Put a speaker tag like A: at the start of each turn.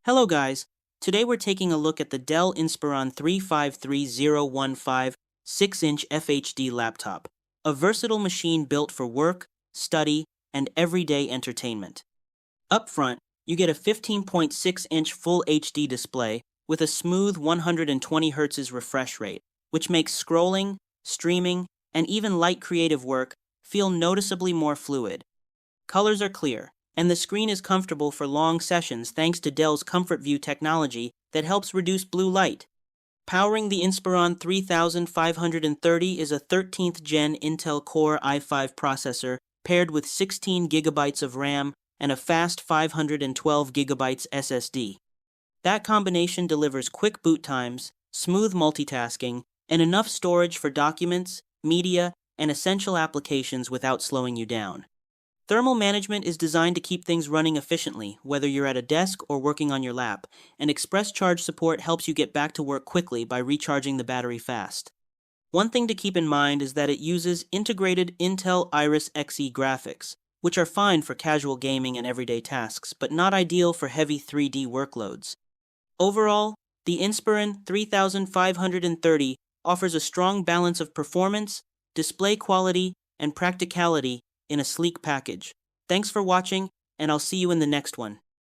A: Hello guys, today we're taking a look at the Dell Inspiron 353015 6-inch FHD laptop, a versatile machine built for work, study, and everyday entertainment. Up front, you get a 15.6-inch Full HD display with a smooth 120Hz refresh rate, which makes scrolling, streaming, and even light creative work feel noticeably more fluid. Colors are clear, and the screen is comfortable for long sessions thanks to Dell's Comfort View technology that helps reduce blue light. Powering the Inspiron 3530 is a 13th Gen Intel Core i5 processor paired with 16 GB of RAM and a fast 512 GB SSD. That combination delivers quick boot times, smooth multitasking, and enough storage for documents, media, and essential applications without slowing you down. Thermal management is designed to keep things running efficiently, whether you're at a desk or working on your lap, and express charge support helps you get back to work quickly by recharging the battery fast. One thing to keep in mind is that it uses integrated Intel Iris Xe graphics, which are fine for casual gaming and everyday tasks, but not ideal for heavy 3D workloads. Overall, the Inspiron 3530 offers a strong balance of performance, display quality, and practicality in a sleek package. Thanks for watching, and I'll see you in the next one.